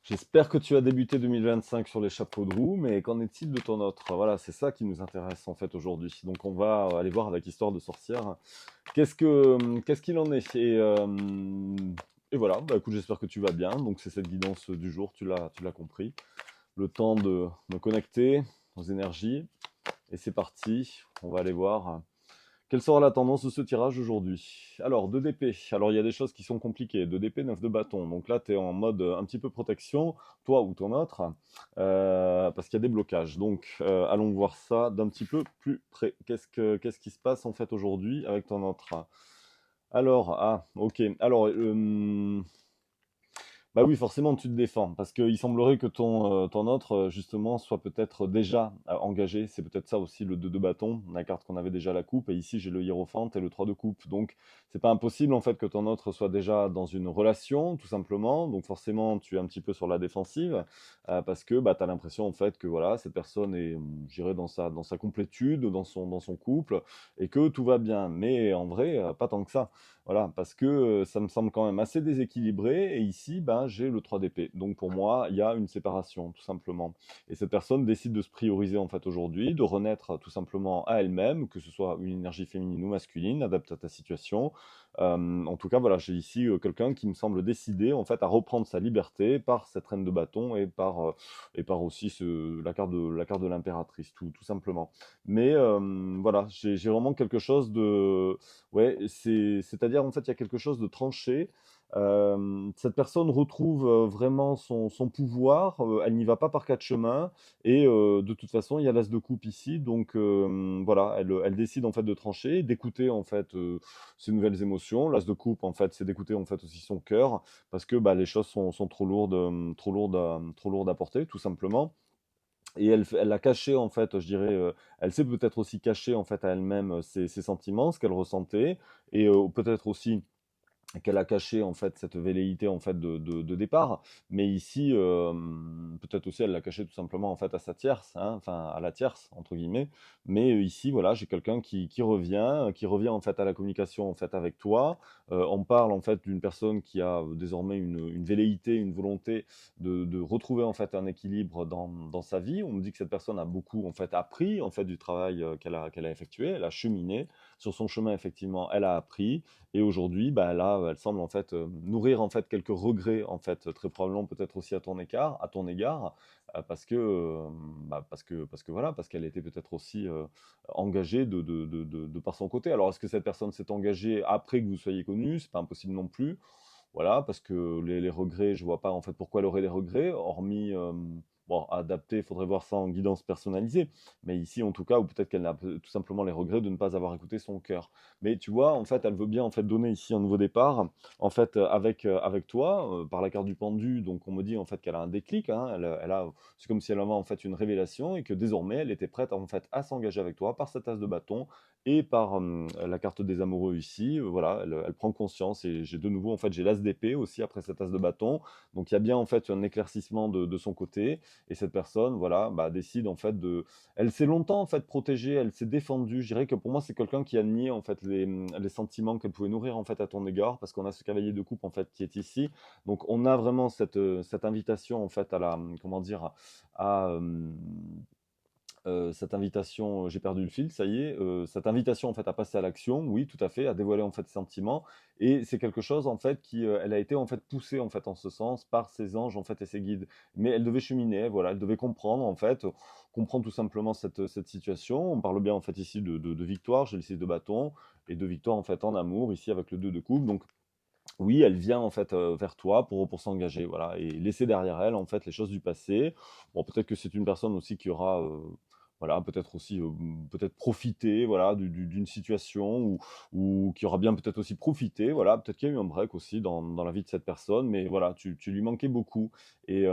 J'espère que tu as débuté 2025 sur les chapeaux de roue, mais qu'en est-il de ton autre? Voilà, c'est ça qui nous intéresse en fait aujourd'hui. Donc on va aller voir avec Histoire de sorcière. Qu'est-ce qu'il en est? Et voilà, bah écoute, j'espère que tu vas bien. Donc c'est cette guidance du jour, tu l'as compris. Le temps de me connecter aux énergies. Et c'est parti, on va aller voir. Quelle sera la tendance de ce tirage aujourd'hui? Alors, 2 d'épée. Alors, il y a des choses qui sont compliquées. 2 d'épée, 9 de bâton. Donc là, tu es en mode un petit peu protection, toi ou ton autre, parce qu'il y a des blocages. Donc, allons voir ça d'un petit peu plus près. Qu'est-ce qui se passe en fait aujourd'hui avec ton autre? Alors, ah, ok. Alors, bah oui, forcément, tu te défends, parce qu'il semblerait que ton autre, justement, soit peut-être déjà engagé. C'est peut-être ça aussi le 2 de bâton, la carte qu'on avait déjà à la coupe, et ici j'ai le hiérophante et le 3 de coupe. Donc, c'est pas impossible en fait que ton autre soit déjà dans une relation, tout simplement. Donc, forcément, tu es un petit peu sur la défensive, parce que bah, tu as l'impression en fait que voilà, cette personne est, je dirais, dans sa complétude, dans son couple, et que tout va bien. Mais en vrai, pas tant que ça. Voilà, parce que ça me semble quand même assez déséquilibré. Et ici, ben, j'ai le 3 d'épée. Donc pour moi, il y a une séparation, tout simplement. Et cette personne décide de se prioriser en fait aujourd'hui, de renaître tout simplement à elle-même, que ce soit une énergie féminine ou masculine, adapte à ta situation. En tout cas, voilà, j'ai ici quelqu'un qui me semble décidé en fait à reprendre sa liberté par cette reine de bâton et par aussi la carte de l'impératrice, tout simplement. Mais voilà, j'ai vraiment quelque chose de ouais, c'est-à-dire en fait, il y a quelque chose de tranché. Cette personne retrouve vraiment son pouvoir. Elle n'y va pas par quatre chemins. Et de toute façon, il y a l'as de coupe ici. Donc voilà, elle décide en fait de trancher, d'écouter en fait ses nouvelles émotions. L'as de coupe, en fait, c'est d'écouter en fait aussi son cœur, parce que bah, les choses sont trop lourdes, trop lourdes à porter, tout simplement. Et elle a caché en fait, je dirais, elle s'est peut-être aussi cachée en fait à elle-même ses sentiments, ce qu'elle ressentait, et peut-être aussi qu'elle a caché en fait cette velléité en fait de départ. Mais ici, peut-être aussi elle l'a caché tout simplement en fait à sa tierce, hein, enfin à la tierce entre guillemets. Mais ici, voilà, j'ai quelqu'un qui revient en fait à la communication en fait avec toi. On parle en fait d'une personne qui a désormais une velléité, une volonté de retrouver en fait un équilibre dans sa vie. On me dit que cette personne a beaucoup en fait appris en fait du travail qu'elle a effectué. Elle a cheminé sur son chemin, effectivement, elle a appris. Et aujourd'hui, bah, là, elle semble en fait nourrir en fait quelques regrets en fait, très probablement peut-être aussi à ton égard, parce que voilà, parce qu'elle était peut-être aussi engagée de par son côté. Alors est-ce que cette personne s'est engagée après que vous soyez connus? C'est pas impossible non plus. Voilà, parce que les regrets, je vois pas en fait pourquoi elle aurait des regrets, hormis, bon, adapter, il faudrait voir ça en guidance personnalisée. Mais ici, en tout cas, ou peut-être qu'elle a tout simplement les regrets de ne pas avoir écouté son cœur. Mais tu vois, en fait, elle veut bien en fait donner ici un nouveau départ, en fait, avec toi, par la carte du pendu. Donc on me dit en fait qu'elle a un déclic, hein, c'est comme si elle avait en fait une révélation et que désormais elle était prête en fait à s'engager avec toi par cette as de bâton et par la carte des amoureux ici. Voilà, elle prend conscience, et j'ai de nouveau en fait j'ai l'as d'épée aussi après cette as de bâton. Donc il y a bien en fait un éclaircissement de son côté, et cette personne, voilà, bah, décide en fait elle s'est longtemps en fait protégée, elle s'est défendue. Je dirais que pour moi c'est quelqu'un qui a nié en fait les sentiments qu'elle pouvait nourrir en fait à ton égard, parce qu'on a ce cavalier de coupe en fait qui est ici. Donc on a vraiment cette invitation en fait à la, comment dire, à cette invitation, j'ai perdu le fil, ça y est, cette invitation en fait à passer à l'action, oui, tout à fait, à dévoiler en fait ses sentiments. Et c'est quelque chose en fait elle a été en fait poussée en fait en ce sens par ses anges en fait et ses guides. Mais elle devait cheminer, voilà, elle devait comprendre en fait, comprendre tout simplement cette situation. On parle bien en fait ici de victoire, j'ai le 6 de bâton, et de victoire en fait en amour ici avec le 2 de coupe. Donc oui, elle vient en fait vers toi pour s'engager, voilà, et laisser derrière elle en fait les choses du passé. Bon, peut-être que c'est une personne aussi qui aura, voilà, peut-être aussi, peut-être profité, voilà, d'une situation, ou qui aura bien peut-être aussi profité, voilà. Peut-être qu'il y a eu un break aussi dans la vie de cette personne, mais voilà, tu lui manquais beaucoup. Et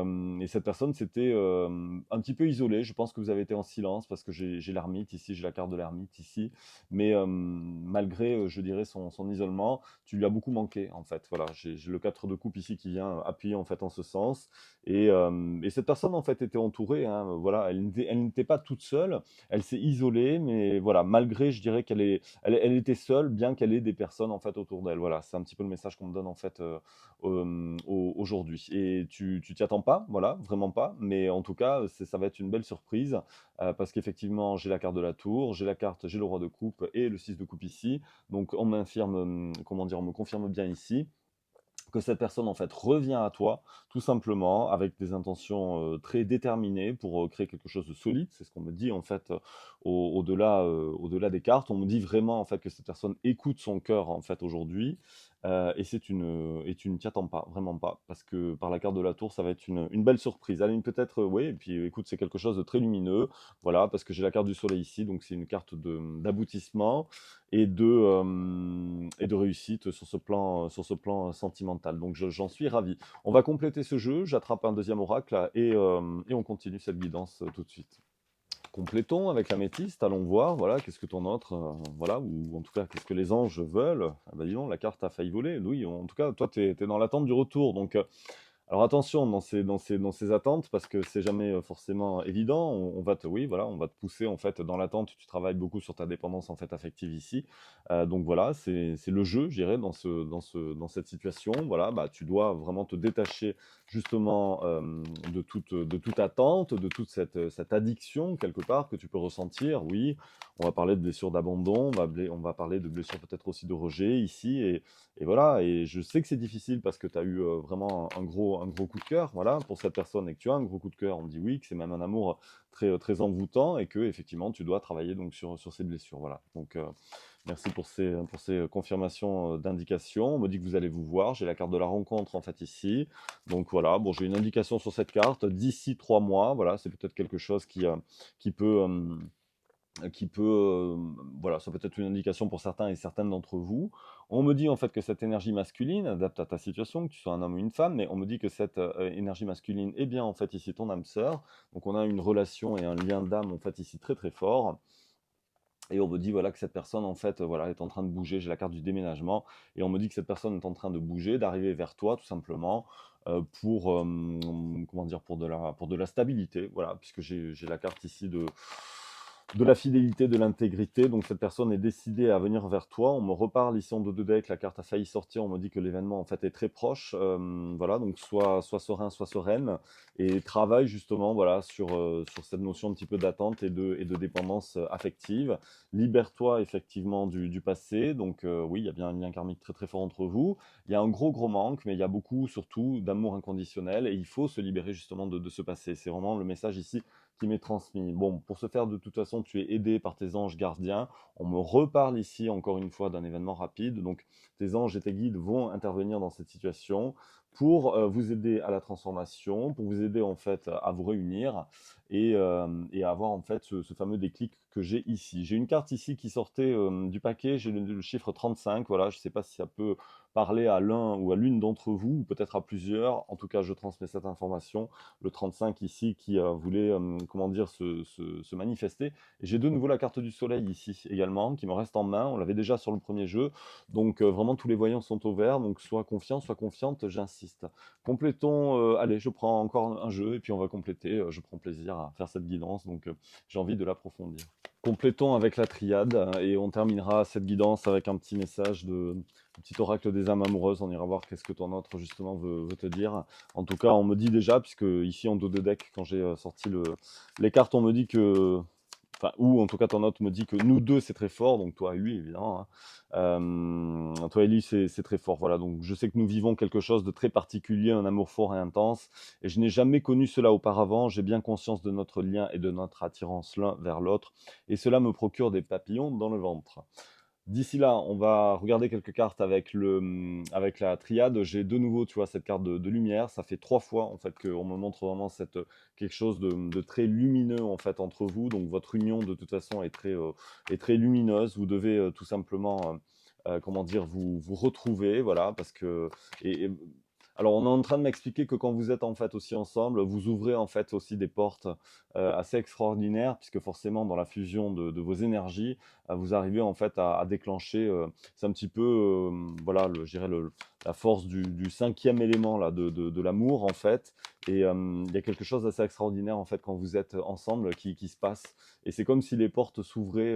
cette personne s'était un petit peu isolée. Je pense que vous avez été en silence, parce que j'ai l'ermite ici, j'ai la carte de l'ermite ici. Mais malgré, je dirais, son isolement, tu lui as beaucoup manqué en fait. Voilà, j'ai le 4 de coupe ici qui vient appuyer en fait en ce sens. Et cette personne en fait était entourée, hein, voilà, elle n'était pas toute seule. seule, elle s'est isolée, mais voilà, malgré, je dirais elle était seule, bien qu'elle ait des personnes en fait autour d'elle. Voilà, c'est un petit peu le message qu'on me donne en fait aujourd'hui. Et tu t'y attends pas, voilà, vraiment pas, mais en tout cas, ça va être une belle surprise parce qu'effectivement, j'ai la carte de la tour, j'ai le roi de coupe et le 6 de coupe ici. Donc on m'infirme, comment dire, on me confirme bien ici que cette personne en fait revient à toi tout simplement avec des intentions très déterminées pour créer quelque chose de solide. C'est ce qu'on me dit en fait au-delà des cartes. On me dit vraiment en fait que cette personne écoute son cœur en fait aujourd'hui et tu ne t'y attends pas, vraiment pas, parce que par la carte de la tour, ça va être une belle surprise. Elle peut-être, oui, et puis écoute, c'est quelque chose de très lumineux, voilà, parce que j'ai la carte du soleil ici, donc c'est une carte d'aboutissement et de réussite sur ce plan sentimental. Donc j'en suis ravi. On va compléter ce jeu, j'attrape un deuxième oracle là, et on continue cette guidance tout de suite. Complétons avec l'améthyste, allons voir, voilà, qu'est-ce que ton autre, voilà, ou en tout cas, qu'est-ce que les anges veulent. Ah bah dis donc, la carte a failli voler. Oui, en tout cas, toi, tu es dans l'attente du retour. Donc, alors attention dans ces attentes parce que c'est jamais forcément évident. On va te, oui, voilà, on va te pousser en fait dans l'attente. Tu travailles beaucoup sur ta dépendance en fait affective ici. Donc voilà, c'est le jeu, je dirais, dans cette situation. Voilà, bah, tu dois vraiment te détacher justement de toute attente, de toute cette addiction quelque part que tu peux ressentir. Oui, on va parler de blessures d'abandon, on va parler de blessures peut-être aussi de rejet ici. Et voilà, et je sais que c'est difficile parce que tu as eu vraiment un gros coup de cœur, voilà, pour cette personne et que tu as un gros coup de cœur. On me dit oui, que c'est même un amour très envoûtant et que effectivement tu dois travailler donc sur ces blessures, voilà. Donc merci pour ces confirmations d'indications. On me dit que vous allez vous voir. J'ai la carte de la rencontre en fait ici. Donc voilà, bon, j'ai une indication sur cette carte d'ici 3 mois. Voilà, c'est peut-être quelque chose qui peut voilà, ça peut être une indication pour certains et certaines d'entre vous. On me dit en fait que cette énergie masculine adapte à ta situation, que tu sois un homme ou une femme, mais on me dit que cette énergie masculine est bien en fait ici ton âme sœur. Donc on a une relation et un lien d'âme en fait ici très fort. Et on me dit voilà que cette personne en fait voilà est en train de bouger. J'ai la carte du déménagement et on me dit que cette personne est en train de bouger, d'arriver vers toi tout simplement pour comment dire pour de la stabilité. Voilà, puisque j'ai la carte ici de la fidélité, de l'intégrité. Donc cette personne est décidée à venir vers toi. On me reparle ici en deux decks, la carte a failli sortir. On me dit que l'événement en fait est très proche. Voilà, donc soit serein, soit sereine, et travaille justement voilà sur cette notion un petit peu d'attente et de dépendance affective. Libère-toi effectivement du passé. Donc oui, il y a bien un lien karmique très fort entre vous. Il y a un gros manque, mais il y a beaucoup surtout d'amour inconditionnel et il faut se libérer justement de ce passé. C'est vraiment le message ici qui m'est transmis. Bon, pour ce faire, de toute façon, tu es aidé par tes anges gardiens. On me reparle ici, encore une fois, d'un événement rapide. Donc, tes anges et tes guides vont intervenir dans cette situation pour vous aider à la transformation, pour vous aider en fait à vous réunir et à avoir en fait ce fameux déclic que j'ai ici. J'ai une carte ici qui sortait du paquet, j'ai le chiffre 35, voilà, je ne sais pas si ça peut parler à l'un ou à l'une d'entre vous, ou peut-être à plusieurs. En tout cas, je transmets cette information. Le 35 ici qui voulait, comment dire, se manifester. Et j'ai de nouveau la carte du soleil ici également, qui me reste en main. On l'avait déjà sur le premier jeu. Donc vraiment, tous les voyants sont au vert. Donc sois confiant, sois confiante, j'insiste. Complétons, allez, je prends encore un jeu et puis on va compléter. Je prends plaisir à faire cette guidance, donc j'ai envie de l'approfondir. Complétons avec la triade et on terminera cette guidance avec un petit message un petit oracle des âmes amoureuses. On ira voir qu'est-ce que ton autre justement veut te dire. En tout cas, on me dit déjà, puisque ici en dos de deck, quand j'ai sorti les cartes, on me dit que, enfin, ou en tout cas ton autre me dit que nous deux c'est très fort, donc toi et lui évidemment. Toi et lui c'est très fort. Voilà, donc je sais que nous vivons quelque chose de très particulier, un amour fort et intense, et je n'ai jamais connu cela auparavant. J'ai bien conscience de notre lien et de notre attirance l'un vers l'autre, et cela me procure des papillons dans le ventre. D'ici là, on va regarder quelques cartes avec la triade. J'ai de nouveau, tu vois, cette carte de lumière. Ça fait 3 fois, en fait, qu'on me montre vraiment quelque chose de très lumineux, en fait, entre vous. Donc, votre union, de toute façon, est très lumineuse. Vous devez tout simplement, comment dire, vous retrouver, voilà, parce que... Et Alors, on est en train de m'expliquer que quand vous êtes en fait aussi ensemble, vous ouvrez en fait aussi des portes assez extraordinaires, puisque forcément dans la fusion de vos énergies, vous arrivez en fait à déclencher, c'est un petit peu, voilà, je dirais la force du cinquième élément là, de l'amour en fait. Et il y a quelque chose d'assez extraordinaire en fait quand vous êtes ensemble qui se passe. Et c'est comme si les portes s'ouvraient.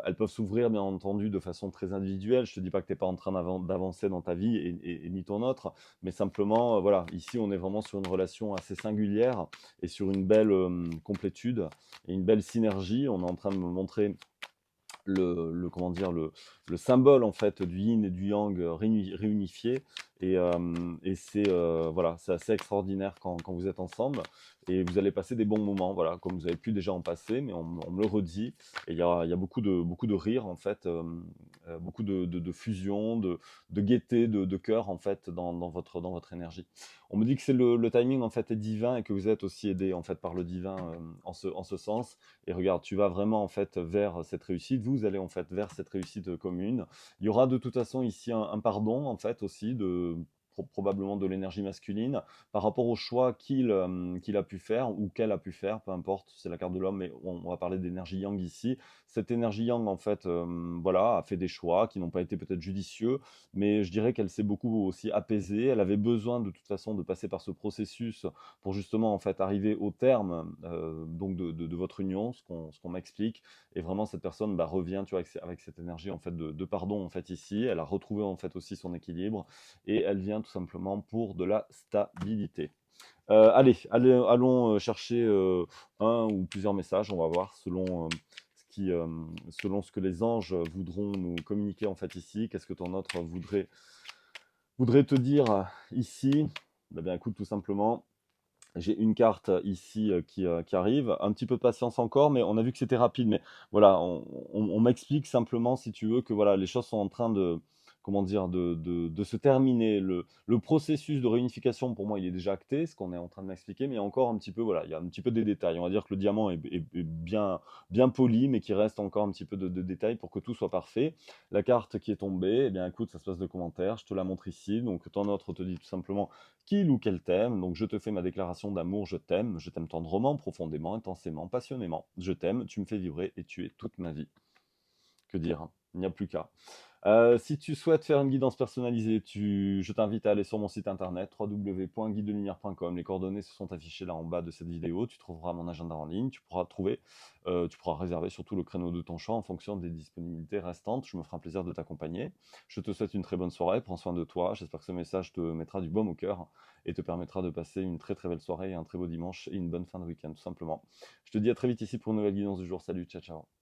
Elles peuvent s'ouvrir, bien entendu, de façon très individuelle. Je ne te dis pas que tu n'es pas en train d'avancer dans ta vie et ni ton autre, mais simplement, voilà, ici, on est vraiment sur une relation assez singulière et sur une belle complétude et une belle synergie. On est en train de me montrer comment dire, le symbole en fait du yin et du yang réunifié. Et c'est voilà, c'est assez extraordinaire quand vous êtes ensemble et vous allez passer des bons moments, voilà, comme vous avez pu déjà en passer, mais on me le redit. Et il y a beaucoup de rire en fait, beaucoup de fusion, de gaieté, de cœur en fait dans votre énergie. On me dit que c'est le timing en fait est divin et que vous êtes aussi aidé en fait par le divin en ce sens. Et regarde, tu vas vraiment en fait vers cette réussite. Vous allez en fait vers cette réussite commune. Il y aura de toute façon ici un pardon en fait aussi probablement de l'énergie masculine par rapport au choix qu'il a pu faire ou qu'elle a pu faire, peu importe, c'est la carte de l'homme, mais on va parler d'énergie yang ici. Cette énergie yang en fait, voilà, a fait des choix qui n'ont pas été peut-être judicieux, mais je dirais qu'elle s'est beaucoup aussi apaisée. Elle avait besoin de toute façon de passer par ce processus pour justement en fait arriver au terme donc de votre union, ce qu'on m'explique. Et vraiment cette personne revient, tu vois, avec cette énergie en fait de pardon en fait ici. Elle a retrouvé en fait aussi son équilibre et elle vient tout simplement pour de la stabilité. Allons chercher un ou plusieurs messages. On va voir selon ce que les anges voudront nous communiquer en fait ici. Qu'est-ce que ton autre voudrait te dire ici? Eh bien, écoute, tout simplement, j'ai une carte ici qui arrive. Un petit peu de patience encore, mais on a vu que c'était rapide. Mais voilà, on m'explique simplement, si tu veux, que voilà, les choses sont en train comment dire, de se terminer. Le processus de réunification, pour moi, il est déjà acté, ce qu'on est en train de m'expliquer, mais il y a encore un petit peu, voilà, il y a un petit peu des détails. On va dire que le diamant est bien poli, mais qu'il reste encore un petit peu de détails pour que tout soit parfait. La carte qui est tombée, eh bien, écoute, ça se passe de commentaires. Je te la montre ici. Donc, ton autre te dit tout simplement qu'il ou qu'elle t'aime. Donc je te fais ma déclaration d'amour, je t'aime tendrement, profondément, intensément, passionnément. Je t'aime, tu me fais vibrer et tu es toute ma vie. Que dire? Il n'y a plus qu'à. Si tu souhaites faire une guidance personnalisée, je t'invite à aller sur mon site internet www.guidedelumière.com. Les coordonnées se sont affichées là en bas de cette vidéo. Tu trouveras mon agenda en ligne. Tu pourras réserver surtout le créneau de ton choix en fonction des disponibilités restantes. Je me ferai un plaisir de t'accompagner. Je te souhaite une très bonne soirée. Prends soin de toi. J'espère que ce message te mettra du baume au cœur et te permettra de passer une très très belle soirée, un très beau dimanche et une bonne fin de week-end tout simplement. Je te dis à très vite ici pour une nouvelle guidance du jour. Salut, ciao ciao.